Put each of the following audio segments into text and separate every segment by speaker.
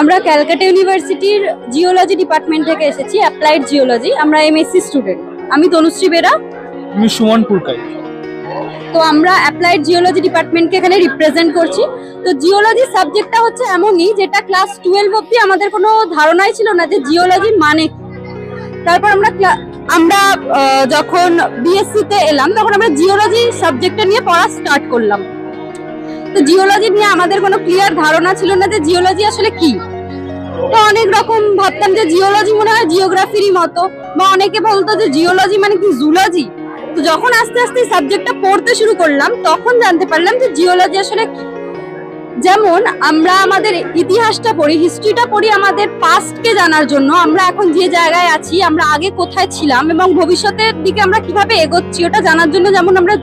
Speaker 1: আমরা ক্যালকাটা ইউনিভার্সিটির geology department থেকে এসেছি, অ্যাপ্লাইড জিওলজি। আমরা এমএসসি স্টুডেন্ট। আমি তনুশ্রী বেরা।
Speaker 2: আমি সুমন পুরকাই।
Speaker 1: তো আমরা অ্যাপ্লাইড জিওলজি ডিপার্টমেন্টকে এখানে রিপ্রেজেন্ট করছি। তো জিওলজি সাবজেক্টটা হচ্ছে এমনই, যেটা ক্লাস 12 অবধি আমাদের কোনো ধারণাই ছিল না যে জিওলজি মানে কি। তারপর আমরা যখন বিএসসি তে এলাম, তখন আমরা জিওলজি সাবজেক্টটা নিয়ে পড়া স্টার্ট করলাম। তো জিওলজি নিয়ে আমাদের কোনো ক্লিয়ার ধারণা ছিল না যে জিওলজি আসলে কি। তো অনেক রকম ভাবতাম যে জিওলজি মনে হয় জিওগ্রাফিরই মতো, বা অনেকে বলতো যে জিওলজি মানে কি জুলজি। তো যখন আস্তে আস্তে সাবজেক্টটা পড়তে শুরু করলাম, তখন জানতে পারলাম যে জিওলজি আসলে কি। যেমন আমরা আমাদের ইতিহাসটা পড়ি, হিস্ট্রিটা পড়ি আমাদের পাস্টকে জানার জন্য, আমরা এখন যে জায়গায় আছি, আমরা আগে কোথায় ছিলাম এবং ভবিষ্যতের দিকে আমরা কিভাবে এগোচ্ছি ওটা জানার জন্য। যেমন আমরা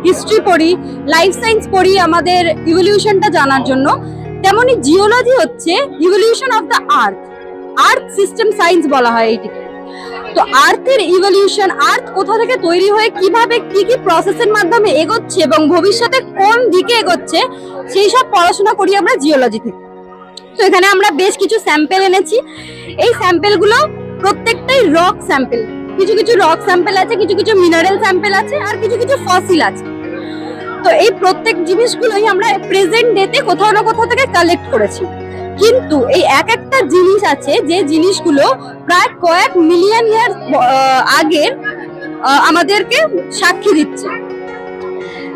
Speaker 1: হিস্ট্রি পড়ি, লাইফ সায়েন্স পড়ি আমাদের ইভলিউশনটা জানার জন্য, তেমনি জিওলজি হচ্ছে evolution of the earth system science বলা হয় এইটিকে। তো আর্থের ইভলিউশন, আর্থ কোথা থেকে তৈরি হয়ে কিভাবে কি কি প্রসেসের মাধ্যমে এগোচ্ছে এবং ভবিষ্যতে কোন দিকে এগোচ্ছে, সেই সব পড়াশোনা করি আমরা জিওলজি থেকে। তো এখানে আমরা বেশ কিছু স্যাম্পেল এনেছি। এই স্যাম্পেলগুলো প্রত্যেকটাই রক স্যাম্পেল। কিছু কিছু রক স্যাম্পেল আছে, কিছু কিছু মিনারেল স্যাম্পেল আছে, আর কিছু কিছু ফসিল আছে। তো এই প্রত্যেক জিনিসগুলোই আমরা প্রেজেন্ট ডেতে কোথাও না কোথাও থেকে কালেক্ট করেছি। কিন্তু এই একটা জিনিস আছে যে জিনিসগুলো প্রায় কয়েক মিলিয়ন ইয়ার আগের আমাদেরকে সাক্ষী দিচ্ছে।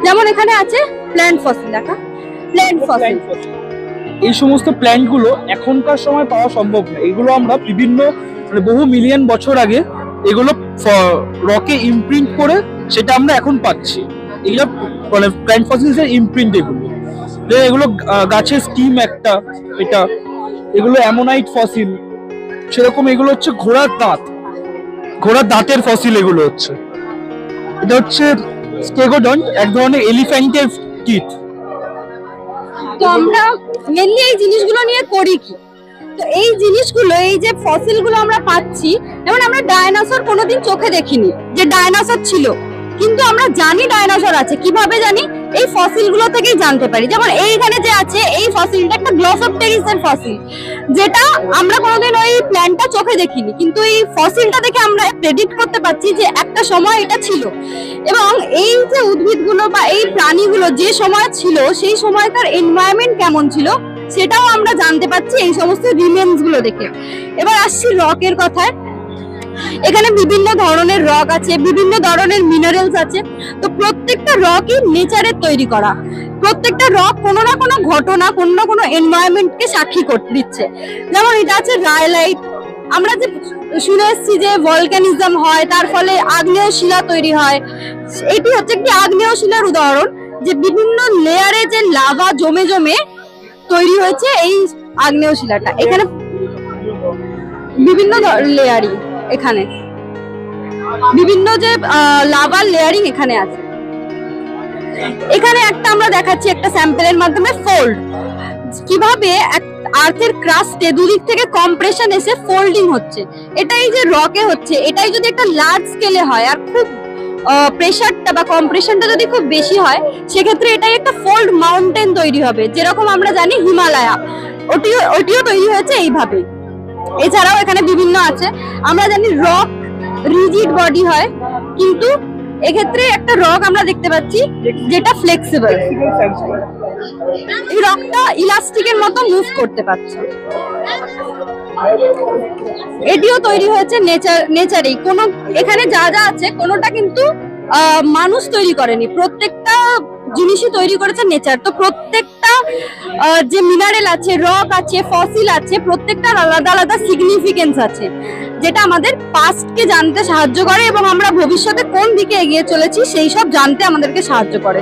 Speaker 1: যেমন এখানে আছে প্ল্যান্ট ফসিল। দেখা প্ল্যান্ট ফসিল,
Speaker 2: এই সমস্ত প্ল্যান্ট গুলো এখনকার সময় পাওয়া সম্ভব না। এগুলো আমরা বিভিন্ন বহু মিলিয়ন বছর আগে এগুলো রকে ইমপ্রিন্ট করে সেটা আমরা এখন পাচ্ছি। এগুলো প্ল্যান্ট ফসিলস এর ইমপ্রিন্ট। এগুলো গাছের স্টিম একটা, এটা এগুলো অ্যামোনাইট ফসিল। সেরকম এগুলো হচ্ছে ঘোড়ার দাঁতের ফসিল। এগুলো হচ্ছে, এটা হচ্ছে স্টেগোডন্ট, এক ধরনের এলিফ্যান্টের টিথ।
Speaker 1: তো আমরা মেনলি এই জিনিসগুলো নিয়ে করি কি, তো এই জিনিসগুলো, এই যে ফসিলগুলো আমরা পাচ্ছি, যেমন আমরা ডায়নোসর কোনোদিন চোখে দেখিনি যে ডায়নোসর ছিল, কিন্তু আমরা জানি ডায়নোসর আছে। কিভাবে জানি? এই ফসিলগুলো থেকেই জানতে পারি। যেমন এইখানে যে আছে এই ফসিলটা একটা গ্লসোপটেরিসের ফসিল, যেটা আমরা কোনোদিন ওই প্ল্যান্টটা চোখে দেখিনি, কিন্তু এই ফসিলটা দেখে আমরা প্রেডিক্ট করতে পারছি যে একটা সময় এটা ছিল। এবং এই যে উদ্ভিদগুলো বা এই প্রাণীগুলো যে সময় ছিল, সেই সময়কার এনভায়রনমেন্ট কেমন ছিল, সেটাও আমরা জানতে পারছি এই সমস্ত রিমেন্স গুলো দেখে। এবার আসছি রকের কথায়। এখানে বিভিন্ন ধরনের রক আছে, বিভিন্ন ধরনের মিনারেলস আছে। তো প্রত্যেকটা রকই নেচারের তৈরি করা। প্রত্যেকটা রক কোনো না কোনো ঘটনা, কোনো না কোনো এনভায়রনমেন্টকে সাক্ষী করে দিচ্ছে। যেমন এটা আছে রায়লাইট। আমরা যে শুনে এসেছি যে ভলকানিজম হয়, তার ফলে আগ্নেয় শিলা তৈরি হয়। এটি হচ্ছে একটি আগ্নেয় শিলার উদাহরণ, যে বিভিন্ন লেয়ারে যে লাভা জমে জমে তৈরি হয়েছে এই আগ্নেয় শিলাটা। এখানে বিভিন্ন লেয়ারিং, এখানে বিভিন্ন যে লাভার লেয়ারিং এখানে আছে। এখানে একটা আমরা দেখাচ্ছি একটা স্যাম্পলের মাধ্যমে ফোল্ড, কিভাবে আর্থের ক্রাস্টে দুদিক থেকে কম্প্রেশন এসে ফোল্ডিং হচ্ছে। এটাই যে রকে হচ্ছে, এটাই যদি একটা লার্জ স্কেলে হয় আর খুব প্রেসারটা বা কম্প্রেশনটা যদি খুব বেশি হয়, সেক্ষেত্রে এটাই একটা ফোল্ড মাউন্টেন তৈরি হবে। যেরকম আমরা জানি হিমালয়া, ওটিও তৈরি হয়েছে এইভাবে। এছাড়াও এখানে বিভিন্ন আছে। আমরা জানি রক রিজিড বডি হয়, কিন্তু এক্ষেত্রে একটা রক আমরা দেখতে পাচ্ছি যেটা ফ্লেক্সিবল। এই রকটা ইলাস্টিকের মতো মুভ করতে পারছে। এটিও তৈরি হয়েছে নেচারেই। কোনো এখানে যা যা আছে কোনোটা কিন্তু মানুষ তৈরি করেনি, প্রত্যেকটা জিনিসই তৈরি করেছে নেচার। তো প্রত্যেকটা যে মিনারেল আছে, রক আছে, ফসিল আছে, প্রত্যেকটার আলাদা আলাদা সিগনিফিকেন্স আছে, যেটা আমাদের পাস্টকে জানতে সাহায্য করে এবং আমরা ভবিষ্যতে কোন দিকে এগিয়ে চলেছি সেই সব জানতে আমাদেরকে সাহায্য করে।